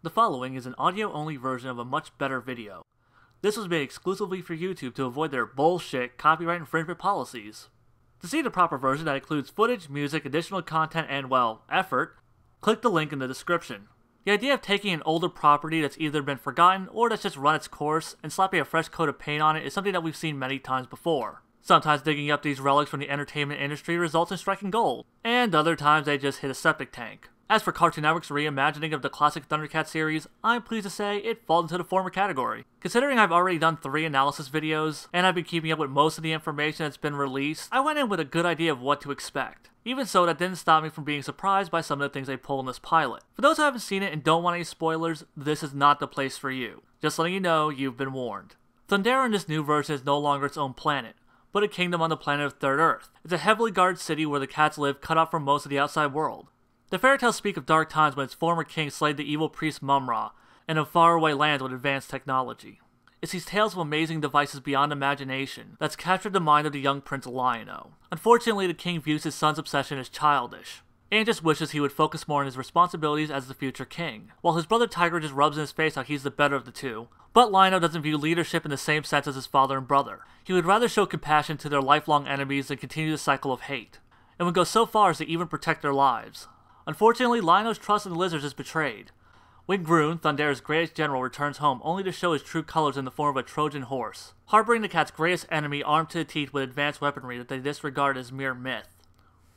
The following is an audio-only version of a much better video. This was made exclusively for YouTube to avoid their bullshit copyright infringement policies. To see the proper version that includes footage, music, additional content, and, well, effort, click the link in the description. The idea of taking an older property that's either been forgotten or that's just run its course and slapping a fresh coat of paint on it is something that we've seen many times before. Sometimes digging up these relics from the entertainment industry results in striking gold, and other times they just hit a septic tank. As for Cartoon Network's reimagining of the classic ThunderCats series, I'm pleased to say it falls into the former category. Considering I've already done 3 analysis videos, and I've been keeping up with most of the information that's been released, I went in with a good idea of what to expect. Even so, that didn't stop me from being surprised by some of the things they pull in this pilot. For those who haven't seen it and don't want any spoilers, this is not the place for you. Just letting you know, you've been warned. Thundera in this new version is no longer its own planet, but a kingdom on the planet of Third Earth. It's a heavily guarded city where the cats live, cut off from most of the outside world. The fairy tales speak of dark times when its former king slayed the evil priest Mumra, and of faraway lands with advanced technology. It's these tales of amazing devices beyond imagination that's captured the mind of the young Prince Lion-O. Unfortunately, the king views his son's obsession as childish, and just wishes he would focus more on his responsibilities as the future king, while his brother Tiger just rubs in his face how he's the better of the two. But Lion-O doesn't view leadership in the same sense as his father and brother. He would rather show compassion to their lifelong enemies than continue the cycle of hate, and would go so far as to even protect their lives. Unfortunately, Lion-O's trust in the lizards is betrayed. When Groon, Thundera's greatest general, returns home only to show his true colors in the form of a Trojan horse, harboring the cat's greatest enemy armed to the teeth with advanced weaponry that they disregard as mere myth.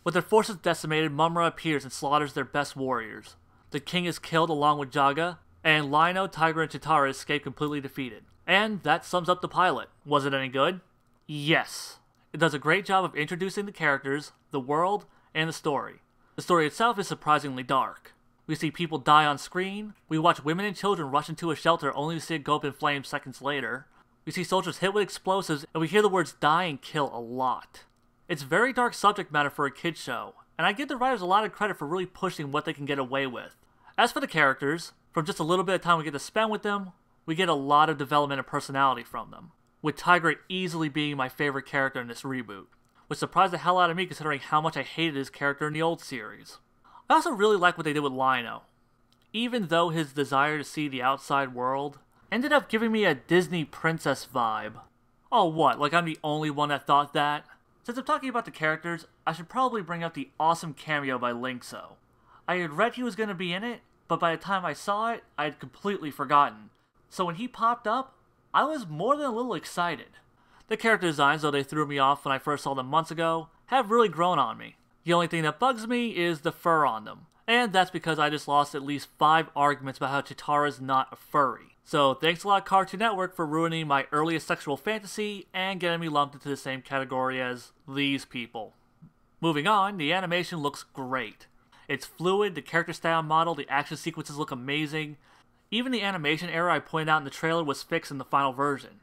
With their forces decimated, Mumra appears and slaughters their best warriors. The king is killed along with Jaga, and Lion-O, Tiger, and Chitara escape completely defeated. And that sums up the pilot. Was it any good? Yes. It does a great job of introducing the characters, the world, and the story. The story itself is surprisingly dark. We see people die on screen, we watch women and children rush into a shelter only to see it go up in flames seconds later, we see soldiers hit with explosives, and we hear the words die and kill a lot. It's very dark subject matter for a kids show, and I give the writers a lot of credit for really pushing what they can get away with. As for the characters, from just a little bit of time we get to spend with them, we get a lot of development and personality from them, with Tiger easily being my favorite character in this reboot, which surprised the hell out of me considering how much I hated his character in the old series. I also really like what they did with Lion-O. Even though his desire to see the outside world ended up giving me a Disney princess vibe. Oh what, like I'm the only one that thought that? Since I'm talking about the characters, I should probably bring up the awesome cameo by Linkso. I had read he was going to be in it, but by the time I saw it, I had completely forgotten. So when he popped up, I was more than a little excited. The character designs, though they threw me off when I first saw them months ago, have really grown on me. The only thing that bugs me is the fur on them, and that's because I just lost at least 5 arguments about how Chitara's not a furry. So thanks a lot Cartoon Network for ruining my earliest sexual fantasy and getting me lumped into the same category as these people. Moving on, the animation looks great. It's fluid, the character style model, the action sequences look amazing. Even the animation error I pointed out in the trailer was fixed in the final version.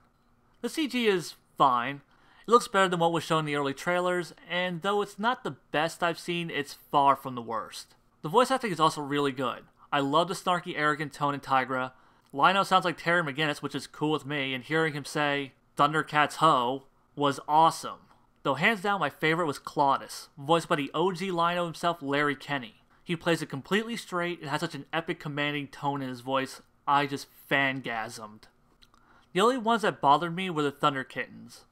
The CG is fine. It looks better than what was shown in the early trailers, and though it's not the best I've seen, it's far from the worst. The voice acting is also really good. I love the snarky, arrogant tone in Tigra. Lion-O sounds like Terry McGinnis, which is cool with me, and hearing him say, "ThunderCats ho," was awesome. Though hands down my favorite was Claudus, voiced by the OG Lion-O himself, Larry Kenney. He plays it completely straight and has such an epic commanding tone in his voice, I just fangasmed. The only ones that bothered me were the Thunder Kittens.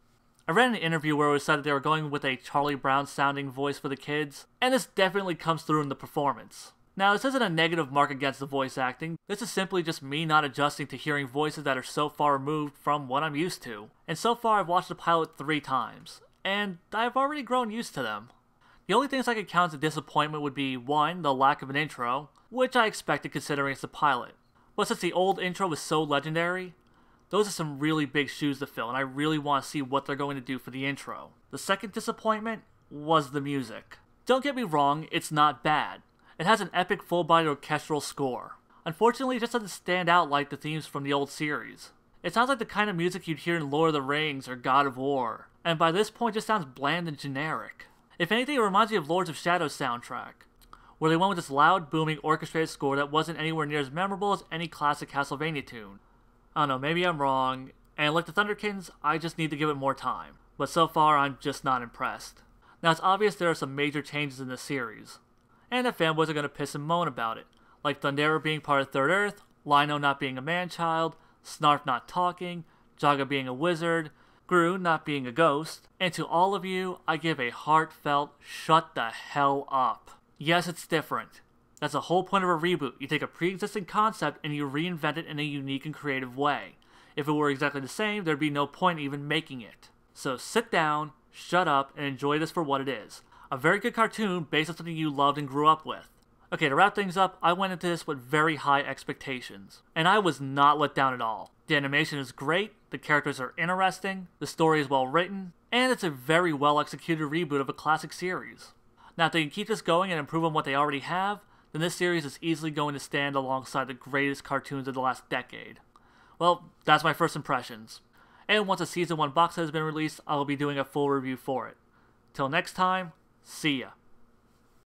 I read an interview where it was said that they were going with a Charlie Brown sounding voice for the kids, and this definitely comes through in the performance. Now this isn't a negative mark against the voice acting, this is simply just me not adjusting to hearing voices that are so far removed from what I'm used to. And so far I've watched the pilot 3 times, and I've already grown used to them. The only things I could count as a disappointment would be 1, the lack of an intro, which I expected considering it's a pilot. But since the old intro was so legendary, those are some really big shoes to fill, and I really want to see what they're going to do for the intro. The second disappointment was the music. Don't get me wrong, it's not bad. It has an epic full-bodied orchestral score. Unfortunately, it just doesn't stand out like the themes from the old series. It sounds like the kind of music you'd hear in Lord of the Rings or God of War, and by this point it just sounds bland and generic. If anything, it reminds me of Lords of Shadow soundtrack, where they went with this loud, booming, orchestrated score that wasn't anywhere near as memorable as any classic Castlevania tune. I don't know, maybe I'm wrong, and like the Thunderkins, I just need to give it more time. But so far, I'm just not impressed. Now it's obvious there are some major changes in the series, and that fanboys are going to piss and moan about it, like Thundera being part of Third Earth, Lino not being a man-child, Snarf not talking, Jaga being a wizard, Gru not being a ghost, and to all of you, I give a heartfelt shut the hell up. Yes, it's different. That's the whole point of a reboot. You take a pre-existing concept and you reinvent it in a unique and creative way. If it were exactly the same, there'd be no point even making it. So sit down, shut up, and enjoy this for what it is. A very good cartoon based on something you loved and grew up with. Okay, to wrap things up, I went into this with very high expectations, and I was not let down at all. The animation is great, the characters are interesting, the story is well written, and it's a very well executed reboot of a classic series. Now if they can keep this going and improve on what they already have, then this series is easily going to stand alongside the greatest cartoons of the last decade. Well, that's my first impressions. And once a Season 1 box set has been released, I will be doing a full review for it. Till next time, see ya.